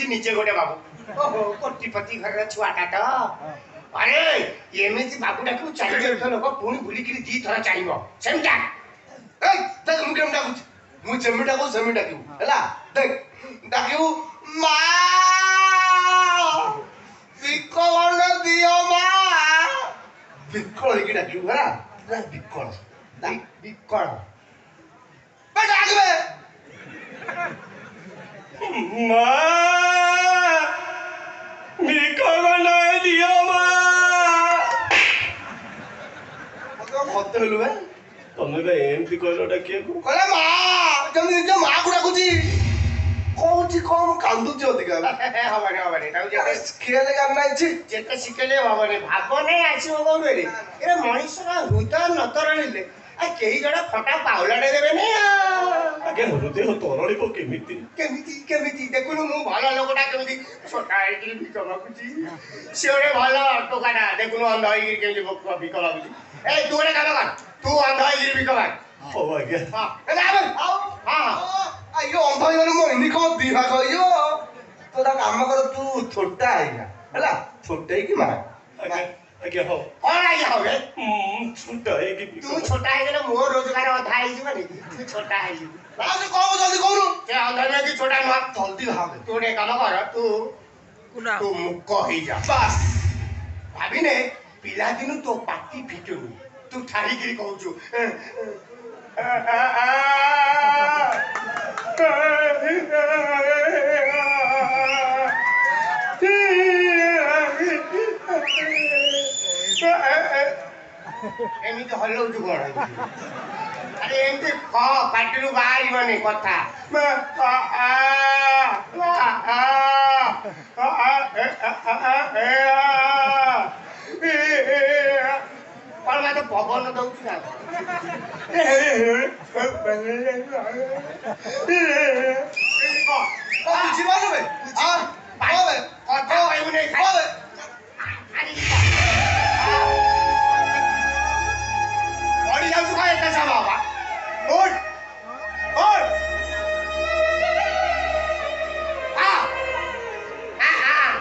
निजे गोटे बाबू ओहो कोटिपति घर छुआटा तो अरे एमती बाबू डाकू चार लोक पुणी बुलिक दी थर चाहिए सेमटा देख मुझे डाकुच मुझे सेमी डाकू सेमी डाकू है देख डाकू मा विकल दियो मा विकल की डाकू है विकल विकल डाकबे माँ विकल दियो माँ मत हेलु बे तमे बे एमती कहलो डाकिया को कहला माँ जम निज माँ को डाकुची कोची कम कांदुची अधिका हबने हबने ताऊ जे स्केल करना इछि जेते सिकेले हबने भागो नै आसीबो कोन रे ए मनुष्य हृदय नतरलिले आ केही जडा फटा पाउलाडे देबे नै आगे हृदय तरलिबो केमिति केमिति केमिति देखुनु मु भलो लोकटा केमिति छोटा आइकी बिकबाकुची सेरे भलो टोकाटा देखुनु अंध आइकी केमिति बिकबाकुची ए तू रे काम कर तू अंध आइकी बिकबा हो आगे हां ए आबे हां अयो अंध आइकी मो इनी को दी भाग यो तोरा काम कर तू छोटा आइगा हला छोटे की मार आगे हो और आगे हो रे छोटा है कि तू छोटा है गेले मोर रोजगार अधा आइ जीव नि तू छोटा है ना से कहू जल्दी कहू ते अंदर में कि छोटा न जल्दी भाग तू रे काम कर तू मुक ही जा बस भाभी ने पिला दिनु तो पाटी फिटुनु तू ठाई गिरी कहू एमिति हल्लो छु कोन अरे एमिति क पाटिरु बाहरी बने कथा पर मैं तो पवन दउ छु ना जीवन में हां पावे कथा आइबु नै खावे बड़ी जाऊ का एक सा बाबा उठ उठ आ आ आ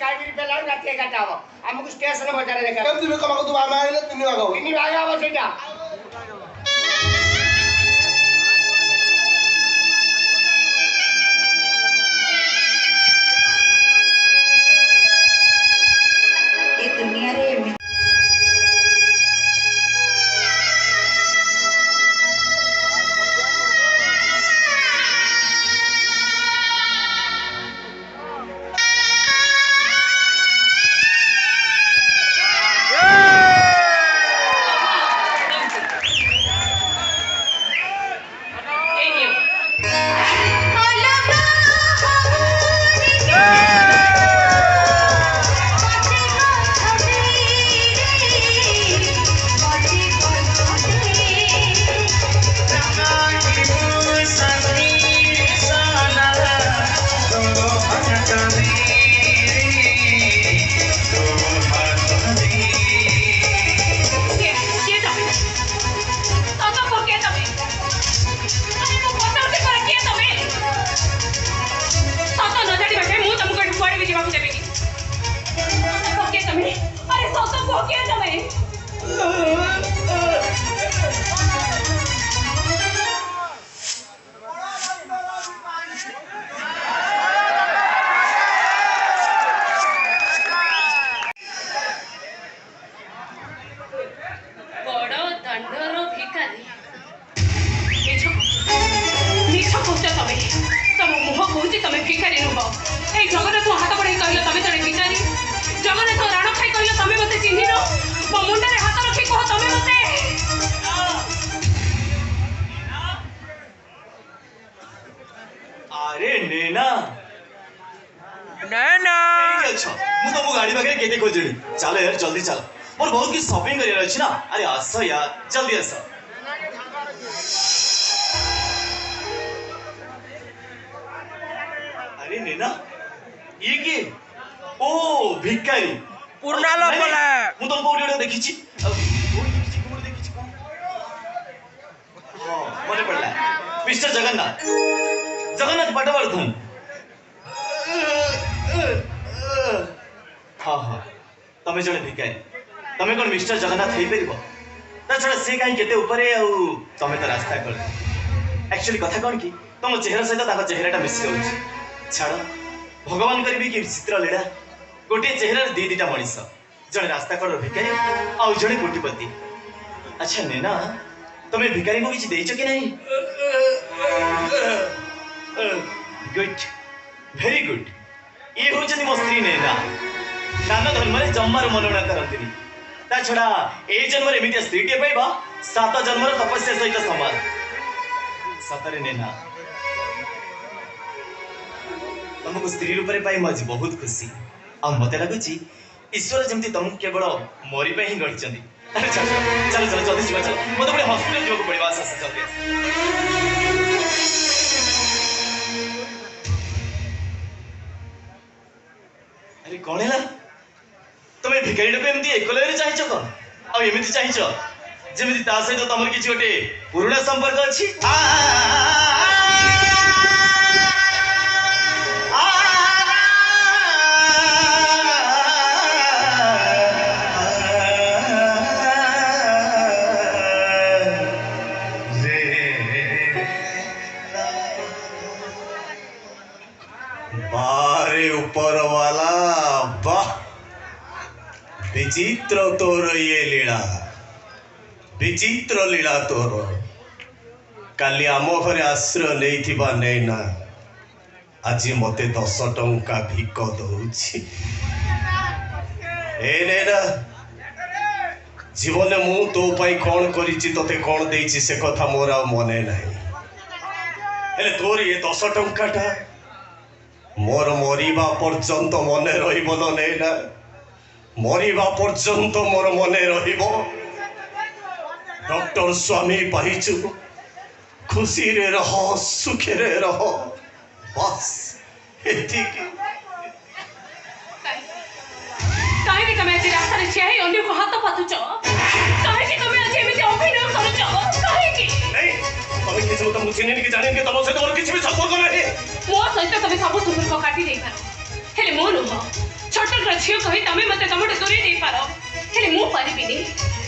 टाइम पेला रात 11टा हो हमको स्टेशन बजार देखा केम तुम कमा को तुम आमे आइले 3 भाग हो 3 भाग हो सेटा ए दुनिया रे अरे नैना नैना अच्छा मु तुम गाड़ी पाखे केते खोजणी चलो यार जल्दी चल मोर बहुत की शॉपिंग करियर अछि ना अरे आस यार जल्दी आस अरे नैना ये के ओ भिखारी पूर्णा लोकला मु तुमको ओडी देखि छी कोन देखि छी हां मने पड़ला मिस्टर जगन्नाथ जगन्नाथ पटवर्धन हाँ हाँ तमें जड़े भिखारी तमें कौन मिस्टर जगन्नाथ हो पार छड़ा से कहीं केते ऊपर तमें तो रास्ता कर एक्चुअली कथा कौन कि तुम चेहरा सहित चेहरा मिसी जाऊँ छाड़ भगवान करी कि चित्र लीला गोटे चेहरा दी दीटा मनीष जड़े रास्ता कड़ भिखारी आउ जड़े कोटिपति अच्छा नैना तुम्हें भिखारी को किसी देइछ कि नहीं गुड वेरी गुड ये हूँ मो स्त्री नैना नाना धर्म जमार मनना करती ता छड़ा ए जन्म एमती स्त्रीटे पाइबा 7 जन्म तपस्या सहित समान सतरे नैना तुमको स्त्री रूप में पाई मुझे बहुत खुशी आ मत लगुच ईश्वर जमी तुमको केवल मोरी पे ही गढ़ी अरे चलो चलो चलो जल्दी चलो मतलब गोटे हॉस्पिटल जावाक पड़ो आस जल्दी अरे कौन है तुम्हें भिखारी को एमती एकलय चाहछ कौन आमती चाहछ जमी ता सहित तुम किसी गोटे पुराणा संपर्क अच्छी बारे ऊपर वाला वाह विचित्र तोर ये लीला विचित्र लीला तोर काली आम घरे आश्रय नहीं नैना आज मते 10 टंका भिक दौची ए नैना जीवन मु तो पाई कौन करिछि तते कौन देइछि से कथा मोर आ मने नाही हेले तोर ये 10 टंकाटा मोर मरिबा पर्यंत मने रहिबो न नैना मरिबा पर्यंत मोर मने रहिबो डॉक्टर स्वामी पाइछु खुशी रे रह सुखी रे रह बस एतिकी काहे कि तमे आज रास्ता रे छिया ही अन्य को हाथ पातुच काहे कि तमे आज एमिति अभिनय करूच काहे कि नहीं तमे किछु तो मुझे नहीं कि जाने कि तम से तोर किछि भी संपर्क नहीं मो सहित तमे सब संपर्क काटी देई पारो हेले मो नुह छोट मांकर झील कही तमें मत तुम दूरे नहीं पार हेले मु पारिबिनी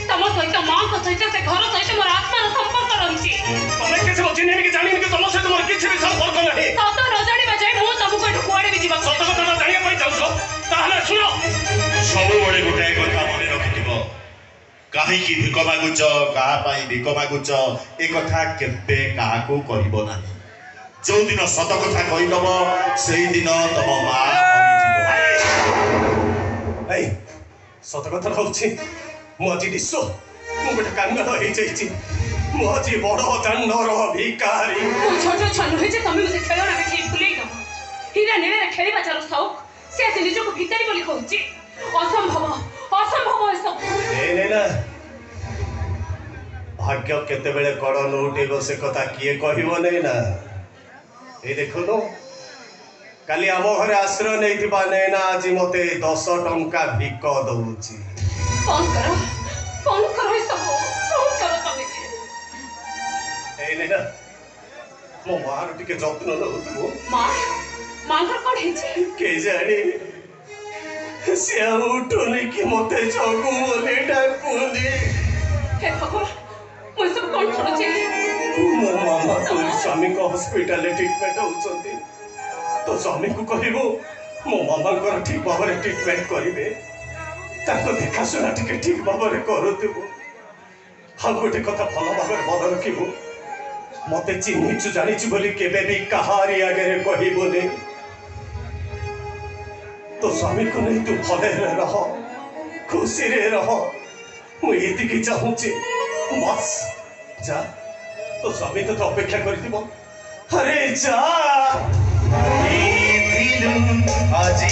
तुम सहित मां को सहित से घर सहित मोर आत्मार संपर्क रही तमे किसी को चिन्ह कि जानि कि तुम सहित मोर किछि भी संपर्क नहीं सत न जानिबा जाय मु तुमको एठु कुआडे भी जीवा सत कथा जानिया पई चाहछो ताहले सुनो सब बड़े गोटे कथा मन रखिथिबो काहीकि भिक मागुच कहा पाई भिक मागुच ए कथा केबे काहाकू कहबो नाही जो दिन सत कथा कहिदब सेही दिन तम मां मरिजिबो ए सत कथा कहउछि मु আজি दिसो मु गोटे कांगाल होई जाईछि मु আজি बड़ जान्नर भिकारी मु छोट छन होय जे तमे मते खेलना के ठीक भुलेई दो हीरा नेरे खेलिबा चारो शौक से आज निजको भितरी बोली कहउछि असंभव असंभव है सब ने ना भाग्य केते बेले कड़ नउटेबो से कथा किए कहिबो नै ना ए देखो काली आम घरे आश्रय नहीं नैना आज मते 10 टंका भिक दउछि कौन करो ये सब कौन करो तमे ए नैना मो मार टिके जत्न नउतबो मां घर कोन हेछि के जानी से उठुनी कि मते जगु बोले डाकुनी हे भगवान मु सब कौन छोड़ छे मो मामा तो स्वामी को हॉस्पिटल ट्रीटमेंट होउछंती तो स्वामी को कहबो मो मामा को ठीक भाव में ट्रीटमेंट करिवे ताको देखा सुना ठीक ठीक भाव में करथबो हा गोटे कथा भल भाव में मन रखिबो मते चिन्हिचु जानिचु बोली केबे भी कहारी आगे कहबो ने तो स्वामी को नहीं तू भले रह खुशी रे रह मु एति की चाहूची बस जा तो स्वामी तो अपेक्षा करथिबो अरे जा আজি